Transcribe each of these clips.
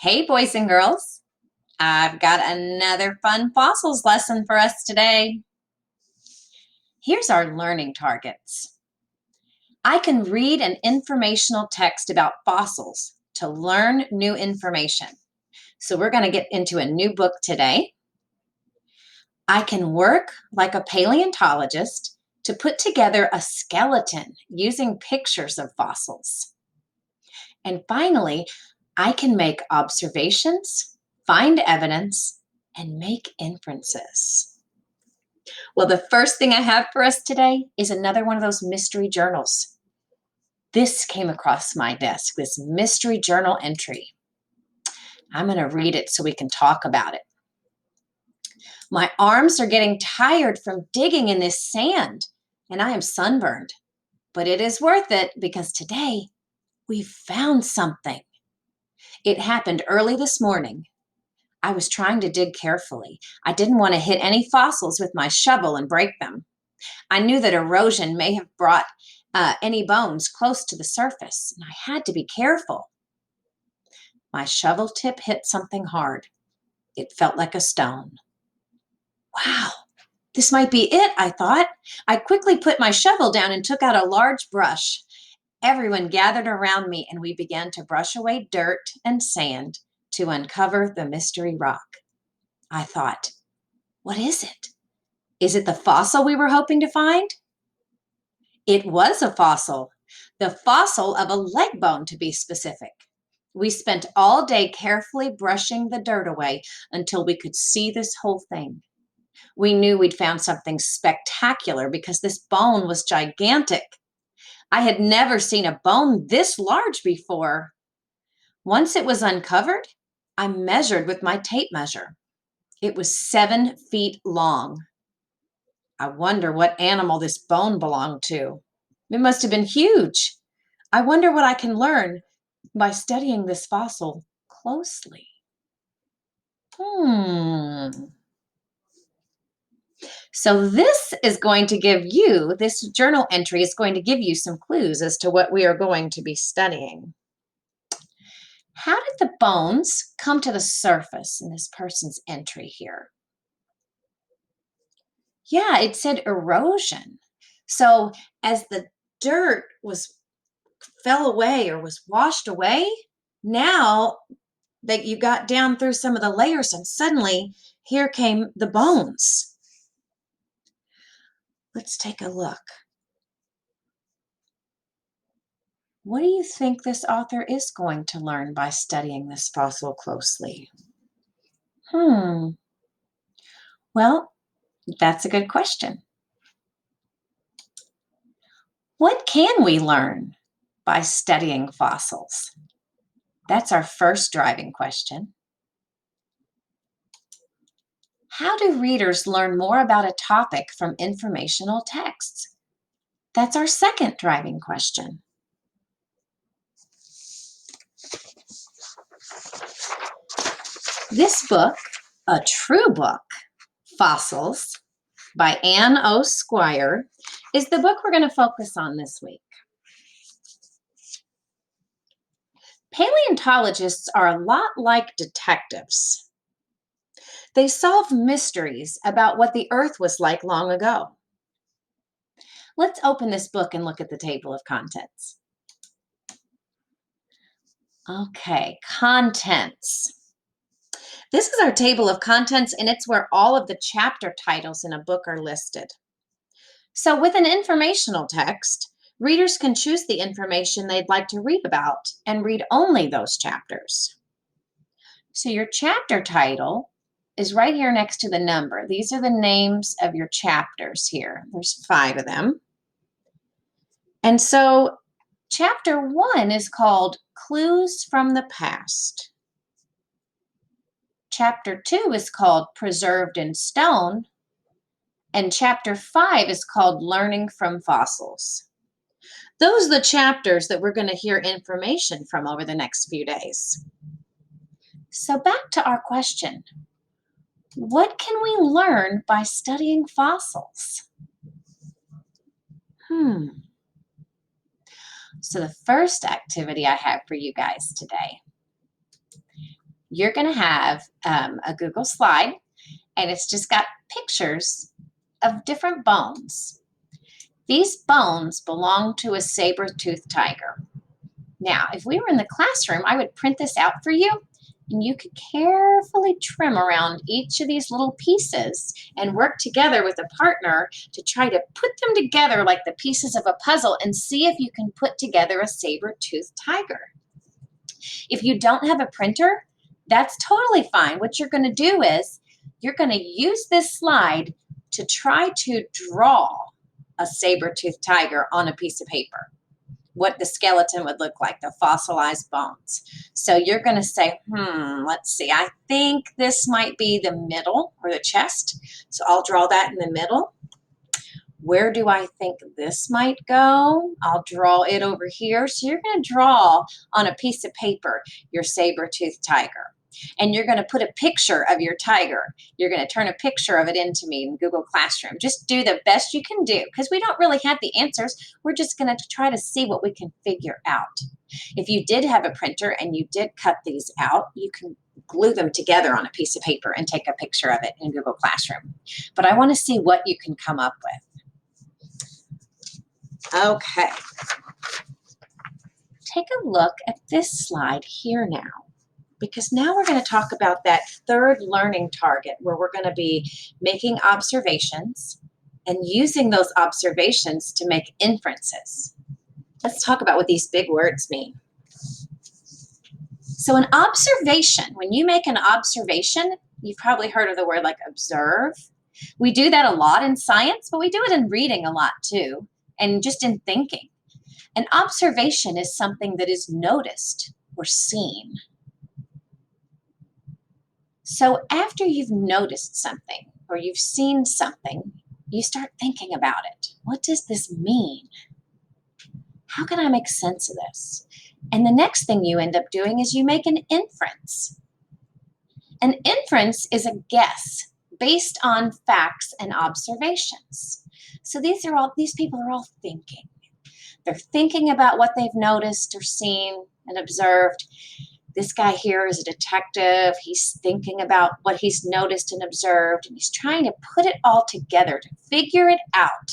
Hey, boys and girls. I've got another fun fossils lesson for us today. Here's our learning targets. I can read an informational text about fossils to learn new information. So we're going to get into a new book today. I can work like a paleontologist to put together a skeleton using pictures of fossils. And finally, I can make observations, find evidence, and make inferences. Well, the first thing I have for us today is another one of those mystery journals. This came across my desk, this mystery journal entry. I'm going to read it so we can talk about it. My arms are getting tired from digging in this sand, and I am sunburned. But it is worth it because today we found something. It happened early this morning. I was trying to dig carefully. I didn't want to hit any fossils with my shovel and break them. I knew that erosion may have brought any bones close to the surface, and I had to be careful. My shovel tip hit something hard. It felt like a stone. Wow, this might be it, I thought. I quickly put my shovel down and took out a large brush. Everyone gathered around me, and we began to brush away dirt and sand to uncover the mystery rock. I thought, what is it? Is it the fossil we were hoping to find? It was a fossil, the fossil of a leg bone to be specific. We spent all day carefully brushing the dirt away until we could see this whole thing. We knew we'd found something spectacular because this bone was gigantic. I had never seen a bone this large before. Once it was uncovered, I measured with my tape measure. It was 7 feet long. I wonder what animal this bone belonged to. It must have been huge. I wonder what I can learn by studying this fossil closely. So this is going to give you, this journal entry is going to give you some clues as to what we are going to be studying. How did the bones come to the surface in this person's entry here? Yeah, it said erosion. So as the dirt fell away or was washed away, now that you got down through some of the layers and suddenly here came the bones. Let's take a look. What do you think this author is going to learn by studying this fossil closely? Well, that's a good question. What can we learn by studying fossils? That's our first driving question. How do readers learn more about a topic from informational texts? That's our second driving question. This book, a true book, Fossils, by Anne O. Squire, is the book we're going to focus on this week. Paleontologists are a lot like detectives. They solve mysteries about what the Earth was like long ago. Let's open this book and look at the table of contents. Okay, contents. This is our table of contents, and it's where all of the chapter titles in a book are listed. So with an informational text, readers can choose the information they'd like to read about and read only those chapters. So your chapter title is right here next to the number. These are the names of your chapters here. There's 5 of them. And so chapter 1 is called Clues from the Past. Chapter 2 is called Preserved in Stone. And chapter 5 is called Learning from Fossils. Those are the chapters that we're going to hear information from over the next few days. So back to our question. What can we learn by studying fossils? So the first activity I have for you guys today you're going to have a Google slide, and it's just got pictures of different bones. These bones belong to a saber-toothed tiger. Now, if we were in the classroom, I would print this out for you, and you could carefully trim around each of these little pieces and work together with a partner to try to put them together like the pieces of a puzzle and see if you can put together a saber-toothed tiger. If you don't have a printer, that's totally fine. What you're going to do is you're going to use this slide to try to draw a saber-toothed tiger on a piece of paper, what the skeleton would look like, the fossilized bones. So you're going to say, let's see, I think this might be the middle or the chest. So I'll draw that in the middle. Where do I think this might go? I'll draw it over here. So you're going to draw on a piece of paper your saber-toothed tiger. And you're going to put a picture of your tiger. You're going to turn a picture of it into me in Google Classroom. Just do the best you can do, because we don't really have the answers. We're just going to try to see what we can figure out. If you did have a printer and you did cut these out, you can glue them together on a piece of paper and take a picture of it in Google Classroom. But I want to see what you can come up with. Okay. Take a look at this slide here now, because now we're going to talk about that third learning target where we're going to be making observations and using those observations to make inferences. Let's talk about what these big words mean. So an observation, when you make an observation, you've probably heard of the word like observe. We do that a lot in science, but we do it in reading a lot too, and just in thinking. An observation is something that is noticed or seen. So after you've noticed something or you've seen something, you start thinking about it. What does this mean? How can I make sense of this? And the next thing you end up doing is you make an inference. An inference is a guess based on facts and observations. So these people are all thinking. They're thinking about what they've noticed or seen and observed. This guy here is a detective. He's thinking about what he's noticed and observed, and he's trying to put it all together to figure it out.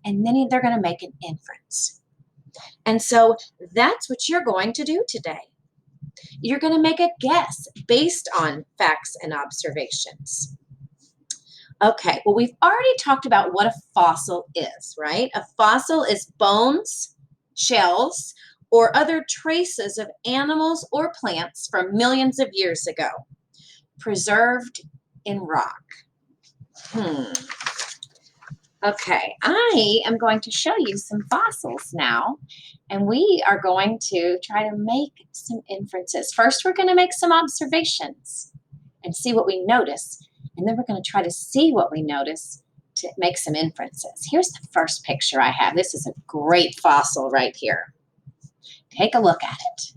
And then they're going to make an inference. And so that's what you're going to do today. You're going to make a guess based on facts and observations. Okay, well, we've already talked about what a fossil is, right? A fossil is bones, shells, or other traces of animals or plants from millions of years ago, preserved in rock. Okay, I am going to show you some fossils now, and we are going to try to make some inferences. First, we're going to make some observations and see what we notice, and then we're going to try to see what we notice to make some inferences. Here's the first picture I have. This is a great fossil right here. Take a look at it.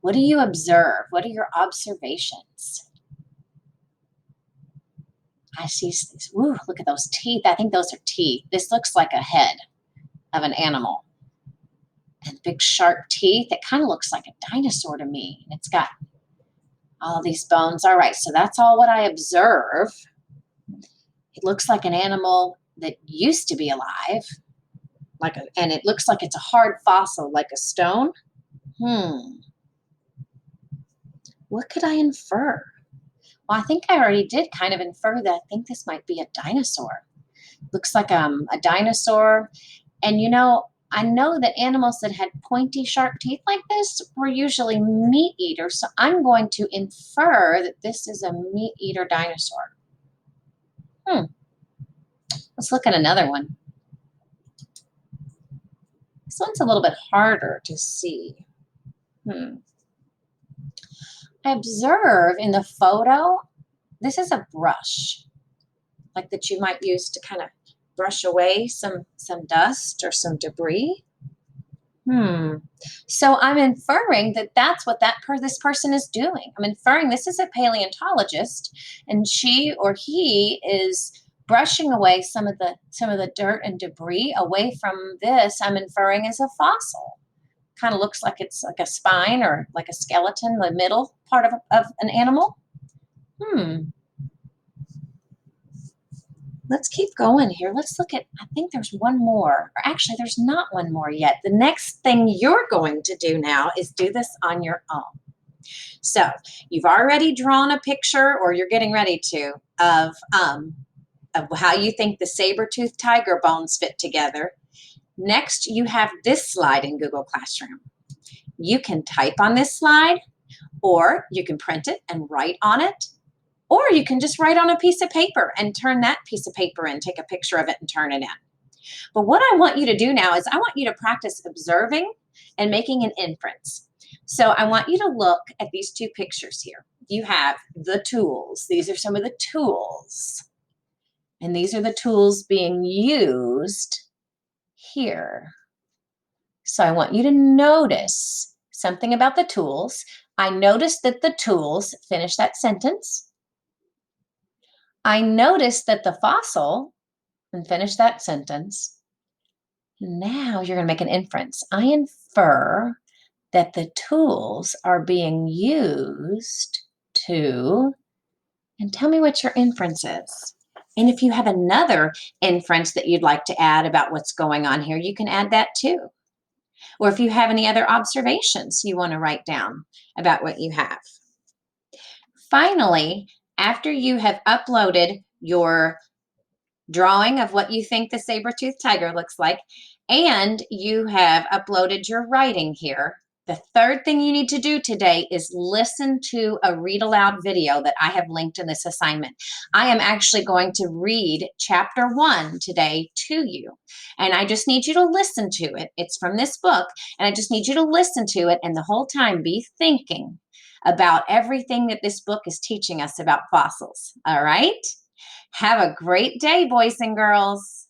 What do you observe? What are your observations? I see these. Ooh, look at those teeth. I think those are teeth. This looks like a head of an animal. And big sharp teeth. It kind of looks like a dinosaur to me. And it's got all these bones. All right, so that's all what I observe. It looks like an animal that used to be alive. And it looks like it's a hard fossil, like a stone. What could I infer? Well, I think I already did kind of infer that I think this might be a dinosaur. Looks like a dinosaur. And you know, I know that animals that had pointy, sharp teeth like this were usually meat eaters. So I'm going to infer that this is a meat eater dinosaur. Let's look at another one. This one's a little bit harder to see. I observe in the photo, this is a brush, like that you might use to kind of brush away some dust or some debris. So I'm inferring that that's what this person is doing. I'm inferring this is a paleontologist, and she or he is brushing away some of the dirt and debris away from this. I'm inferring as a fossil. kind of looks like it's like a spine or like a skeleton, the middle part of an animal. Let's keep going here. Let's look at, I think there's one more, or actually there's not one more yet. The next thing you're going to do now is do this on your own. So you've already drawn a picture, or you're getting ready to, of how you think the saber-toothed tiger bones fit together. Next, you have this slide in Google Classroom. You can type on this slide, or you can print it and write on it, or you can just write on a piece of paper and turn that piece of paper in, take a picture of it and turn it in. But what I want you to do now is I want you to practice observing and making an inference. So I want you to look at these two pictures here. You have the tools. These are some of the tools. And these are the tools being used here. So I want you to notice something about the tools. I noticed that the tools, finish that sentence. I noticed that the fossil, and finish that sentence. Now you're going to make an inference. I infer that the tools are being used to, and tell me what your inference is. And if you have another inference that you'd like to add about what's going on here, you can add that too. Or if you have any other observations you want to write down about what you have. Finally, after you have uploaded your drawing of what you think the saber-toothed tiger looks like, and you have uploaded your writing here, the third thing you need to do today is listen to a read aloud video that I have linked in this assignment. I am actually going to read chapter 1 today to you, and I just need you to listen to it. It's from this book, and I just need you to listen to it, and the whole time be thinking about everything that this book is teaching us about fossils. All right? Have a great day, boys and girls.